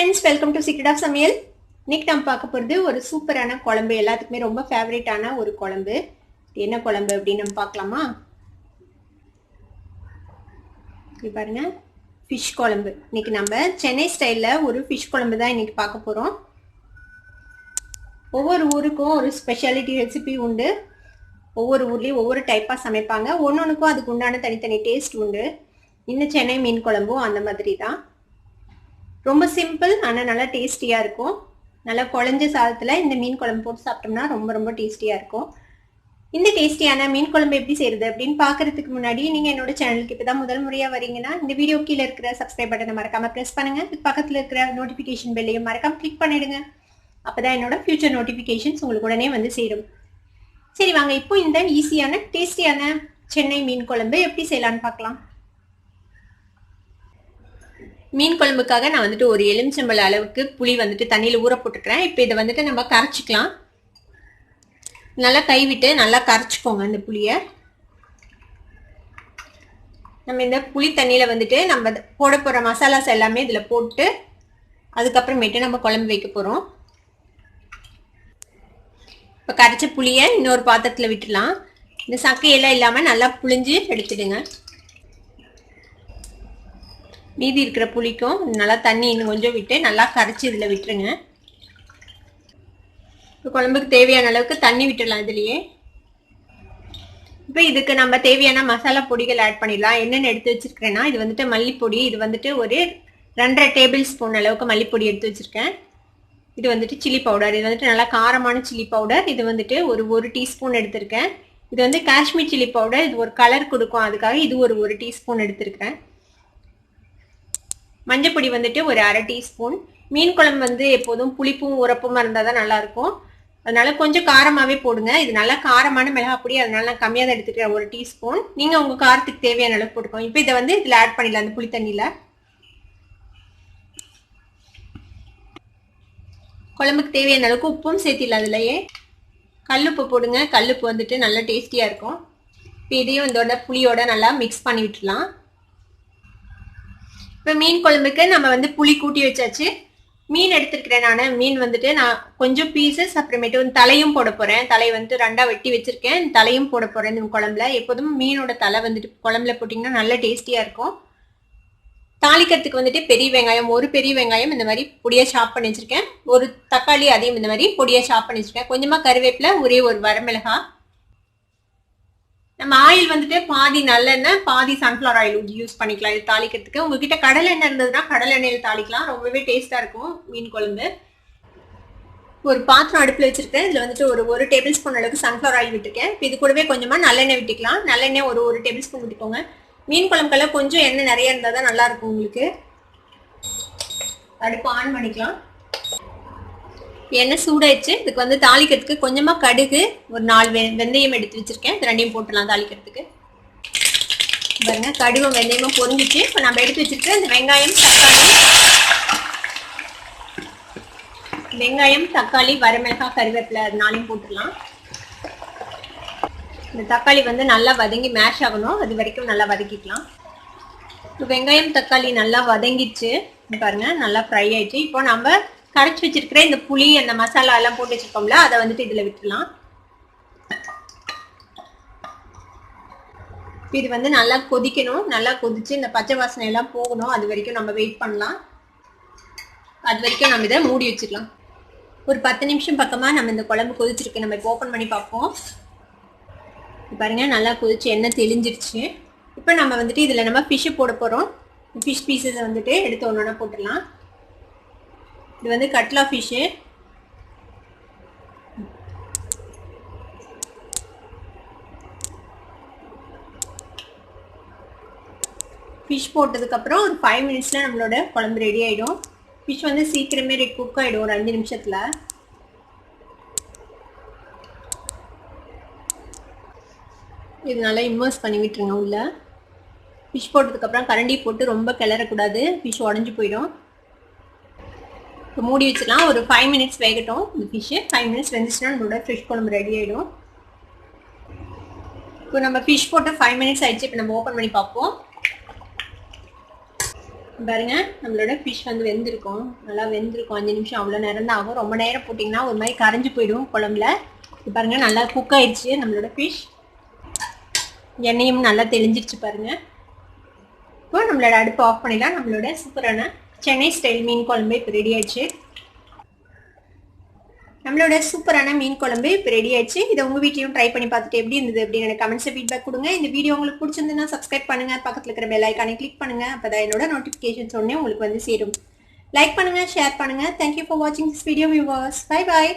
friends, welcome to Secret of Samayal. இன்னைக்கு நம்ம பார்க்க போறது ஒரு சூப்பரான குழம்பு, எல்லாத்துக்குமே ரொம்ப ஃபேவரட்டான ஒரு குழம்பு. என்ன குழம்பு அப்படின்னு நம்ம பார்க்கலாமா? இது பாருங்க, ஃபிஷ் குழம்பு. இன்னைக்கு நம்ம சென்னை ஸ்டைல்ல ஒரு ஃபிஷ் குழம்பு தான் இன்னைக்கு பார்க்க போறோம். ஒவ்வொரு ஊருக்கும் ஒரு ஸ்பெஷாலிட்டி ரெசிபி உண்டு. ஒவ்வொரு ஊர்லயும் ஒவ்வொரு டைப்பா சமைப்பாங்க. ஒன்னொன்னுக்கும் அதுக்கு உண்டான தனித்தனி டேஸ்ட் உண்டு. இந்த சென்னை மீன் குழம்பும் அந்த மாதிரி தான். ரொம்ப சிம்பிள், ஆனால் நல்லா டேஸ்டியாக இருக்கும். நல்லா குழஞ்ச சாதத்தில் இந்த மீன் குழம்பு போட்டு சாப்பிட்டோம்னா ரொம்ப ரொம்ப டேஸ்டியாக இருக்கும். இந்த டேஸ்டியான மீன் குழம்பு எப்படி செய்யறது அப்படின்னு பார்க்கறதுக்கு முன்னாடி நீங்கள் என்னோட சேனலுக்கு இப்போ தான் முதல் முறையாக வரீங்கன்னா இந்த வீடியோ கீழே இருக்கிற சப்ஸ்கிரைப் பட்டனை மறக்காமல் ப்ரெஸ் பண்ணுங்க. இதுக்கு பக்கத்தில் இருக்கிற நோட்டிஃபிகேஷன் பெல்லையும் மறக்காமல் கிளிக் பண்ணிடுங்க. அப்போ தான் என்னோட ஃபியூச்சர் நோட்டிஃபிகேஷன்ஸ் உங்களுக்கு உடனே வந்து சேரும். சரி வாங்க, இப்போ இந்த ஈஸியான டேஸ்டியான சென்னை மீன் குழம்பு எப்படி செய்யலான்னு பார்க்கலாம். மீன் குழம்புக்காக நான் வந்துட்டு ஒரு எலுமிச்சம்பழ அளவுக்கு புளி வந்துட்டு தண்ணியில் ஊற போட்டுக்கிறேன். இப்போ இதை வந்துட்டு நம்ம கரைச்சிக்கலாம். நல்லா கைவிட்டு நல்லா கரைச்சிக்கோங்க இந்த புளியை. நம்ம இந்த புளி தண்ணியில் வந்துட்டு நம்ம போட போகிற மசாலாஸ் எல்லாமே இதில் போட்டு அதுக்கப்புறமேட்டு நம்ம குழம்பு வைக்க போகிறோம். இப்போ கரைச்ச புளியை இன்னொரு பாத்திரத்தில் விட்டுடலாம். இந்த சக்கையெல்லாம் இல்லாமல் நல்லா புளிஞ்சு எடுத்துடுங்க. மீதி இருக்கிற புளிக்கும் நல்லா தண்ணி இன்னும் கொஞ்சம் விட்டு நல்லா கரைச்சி இதில் விட்டுருங்க. இப்போ குழம்புக்கு தேவையான அளவுக்கு தண்ணி விட்டுடலாம் இதுலேயே. இப்போ இதுக்கு நம்ம தேவையான மசாலா பொடிகள் ஆட் பண்ணிடலாம். என்னென்ன எடுத்து வச்சிருக்கிறேன்னா, இது வந்துட்டு மல்லிப்பொடி. இது வந்துட்டு ஒரு 2.5 டேபிள் ஸ்பூன் அளவுக்கு மல்லிப்பொடி எடுத்து வச்சிருக்கேன். இது வந்துட்டு சில்லி பவுடர். இது வந்துட்டு நல்லா காரமான சில்லி பவுடர். இது வந்துட்டு ஒரு டீஸ்பூன் எடுத்திருக்கேன். இது வந்து காஷ்மீர் சில்லி பவுடர். இது ஒரு கலர் கொடுக்கும், அதுக்காக இது ஒரு டீஸ்பூன் எடுத்திருக்கேன். மஞ்சப்பொடி வந்துட்டு ஒரு 1/2 டீஸ்பூன். மீன் குழம்பு வந்து எப்போதும் புளிப்பும் உரப்புமா இருந்தால் தான் நல்லாயிருக்கும். அதனால கொஞ்சம் காரமாகவே போடுங்க. இது நல்லா காரமான மிளகாய் பொடி, அதனால நான் கம்மியாக தான் எடுத்துக்கிறேன், 1 டீஸ்பூன். நீங்கள் உங்கள் காரத்துக்கு தேவையான அளவு போட்டுக்கோங்க. இப்போ இதை வந்து இதில் ஆட் பண்ணிடலாம். அந்த புளி தண்ணியில் குழம்புக்கு தேவையான அளவுக்கு உப்பும் சேர்த்திடலாம். அதுலையே கல்லுப்பு போடுங்க. கல்லுப்பு வந்துட்டு நல்லா டேஸ்டியாக இருக்கும். இப்போ இதையும் இதோட புளியோட நல்லா மிக்ஸ் பண்ணி விட்டுலாம். இப்போ மீன் குழம்புக்கு நம்ம வந்து புளி கூட்டி வச்சாச்சு. மீன் எடுத்துருக்கிறேன் நான். மீன் வந்துட்டு நான் கொஞ்சம் பீசஸ், அப்புறமேட்டு வந்து தலையும் போட போகிறேன். தலையை வந்துட்டு 2ஆ வெட்டி வச்சிருக்கேன். தலையும் போட போகிறேன் இந்த குழம்புல. எப்போதும் மீனோட தலை வந்துட்டு குழம்புல போட்டிங்கன்னா நல்லா டேஸ்டியாக இருக்கும். தாளிக்கிறதுக்கு வந்துட்டு பெரிய வெங்காயம், ஒரு பெரிய வெங்காயம் இந்த மாதிரி பொடியாக சாப் பண்ணி வச்சுருக்கேன். ஒரு தக்காளி அதையும் இந்த மாதிரி பொடியாக சாப் பண்ணி வச்சுருக்கேன். கொஞ்சமாக கருவேப்பிலை, ஒரே ஒரு வரமிளகாய். நம்ம ஆயில் வந்துட்டு பாதி நல்லெண்ணெய், பாதி சன்ஃப்ளவர் ஆயில் யூஸ் பண்ணிக்கலாம் இது தாளிக்கிறதுக்கு. உங்ககிட்ட கடலை எண்ணெய் இருந்ததுன்னா கடலை எண்ணெயில் தாளிக்கலாம். ரொம்பவே டேஸ்ட்டாக இருக்கும் மீன் குழம்பு. ஒரு பாத்திரம் அடுப்பில் வச்சுருக்கேன். இதில் வந்துட்டு ஒரு டேபிள் ஸ்பூன் அளவுக்கு சன்ஃப்ளவர் ஆயில் விட்டுருக்கேன். இப்போ இது கூடவே கொஞ்சமாக நல்லெண்ணெய் விட்டுக்கலாம். நல்லெண்ணெய் ஒரு டேபிள் ஸ்பூன் விட்டுக்கோங்க. மீன் குழம்புக்கெல்லாம் கொஞ்சம் எண்ணெய் நிறைய இருந்தால் தான் நல்லாயிருக்கும் உங்களுக்கு. அடுப்பு ஆன் பண்ணிக்கலாம். எண்ணெய் சூடாயிடுச்சு. இதுக்கு வந்து தாளிக்கிறதுக்கு கொஞ்சமாக கடுகு, ஒரு 4 வெந்தயம் எடுத்து வச்சிருக்கேன். இது 2ஐயும் போட்டுடலாம் தாளிக்கிறதுக்கு. பாருங்க, கடுகும் வெந்தயமும் பொரிஞ்சிச்சு. இப்போ நம்ம எடுத்து வச்சிருக்க இந்த வெங்காயம், தக்காளி, வரமிளகாய், கருவேப்பிலை அது 4ஐயும் போட்டுடலாம். இந்த தக்காளி வந்து நல்லா வதங்கி மேஷ் ஆகணும். அது வரைக்கும் நல்லா வதக்கிக்கலாம். இப்போ வெங்காயம் தக்காளி நல்லா வதங்கிடுச்சு. பாருங்க, நல்லா ஃப்ரை ஆயிடுச்சு. இப்போ நம்ம கரைச்சி வச்சிருக்கிற இந்த புளி, அந்த மசாலா எல்லாம் போட்டு வச்சிருக்கோம்ல, அதை வந்துட்டு இதுல விட்டுலாம். இது வந்து நல்லா கொதிக்கணும். நல்லா கொதிச்சு இந்த பச்சை வாசனை எல்லாம் போகணும். அது வரைக்கும் நம்ம வெயிட் பண்ணலாம். அது வரைக்கும் நம்ம இதை மூடி வச்சிடலாம். ஒரு 10 நிமிஷம் பக்கமா நம்ம இந்த குழம்பு கொதிச்சிருக்கு. நம்ம இப்போ ஓப்பன் பண்ணி பார்ப்போம். பாருங்க, நல்லா கொதிச்சு எண்ணெய் தெளிஞ்சிருச்சு. இப்போ நம்ம வந்துட்டு இதுல நம்ம ஃபிஷ்ஷு போட போறோம். ஃபிஷ் பீசஸ் வந்துட்டு எடுத்து ஒன்னொன்னா போட்டுடலாம். இது வந்து கட்லா ஃபிஷ்ஷு. ஃபிஷ் போட்டதுக்கப்புறம் ஒரு 5 மினிட்ஸில் நம்மளோட குழம்பு ரெடி ஆகிடும். ஃபிஷ் வந்து சீக்கிரமே குக் ஆகிடும், ஒரு 5 நிமிஷத்தில். இது நல்லா இம்மர்ஸ் பண்ணி விட்டுருங்க உள்ள. ஃபிஷ் போட்டதுக்கப்புறம் கரண்டி போட்டு ரொம்ப கிளறக்கூடாது, ஃபிஷ் உடஞ்சி போயிடும். இப்போ மூடி வச்சிடலாம். ஒரு 5 மினிட்ஸ் வேகட்டும் இந்த ஃபிஷ்ஷு. 5 மினிட்ஸ் வெந்துச்சுன்னா நம்மளோட ஃபிஷ் குழம்பு ரெடி ஆகிடும். இப்போ நம்ம ஃபிஷ் போட்டு 5 மினிட்ஸ் ஆயிடுச்சு. இப்போ நம்ம ஓப்பன் பண்ணி பார்ப்போம். பாருங்க நம்மளோட ஃபிஷ் வந்து வெந்திருக்கும், நல்லா வெந்திருக்கும். 5 நிமிஷம் அவ்வளோ நேரம் தான் ஆகும். ரொம்ப நேரம் போட்டிங்கன்னா ஒரு மாதிரி கரைஞ்சி போயிடும் குழம்புல. இது பாருங்க நல்லா குக் ஆயிடுச்சு நம்மளோட ஃபிஷ். எண்ணெயும் நல்லா தெளிஞ்சிருச்சு பாருங்க. இப்போ நம்மளோட அடுப்பு ஆஃப் பண்ணிடலாம். நம்மளோட சூப்பரான சென்னை ஸ்டைல் மீன் குழம்பு இப்போ ரெடி ஆயிடுச்சு. நம்மளோட சூப்பரான மீன் குழம்பு இப்போ ரெடி ஆயிடுச்சு. இதை உங்கள் வீட்லையும் ட்ரை பண்ணி பார்த்துட்டு எப்படி இருந்தது அப்படின்னு எனக்கு கமெண்ட்ஸை ஃபீட்பேக் கொடுங்க. இந்த வீடியோ உங்களுக்கு பிடிச்சிருந்துன்னா சப்ஸ்கிரைப் பண்ணுங்க, பக்கத்தில் இருக்கிற பெல் ஐக்கானை கிளிக் பண்ணுங்க. அப்பதான் என்னோட நோட்டிஃபிகேஷன்ஸ் உடனே உங்களுக்கு வந்து சேரும். லைக் பண்ணுங்க, ஷேர் பண்ணுங்க. தேங்க்யூ ஃபார் வாட்சிங் this video viewers. Bye bye.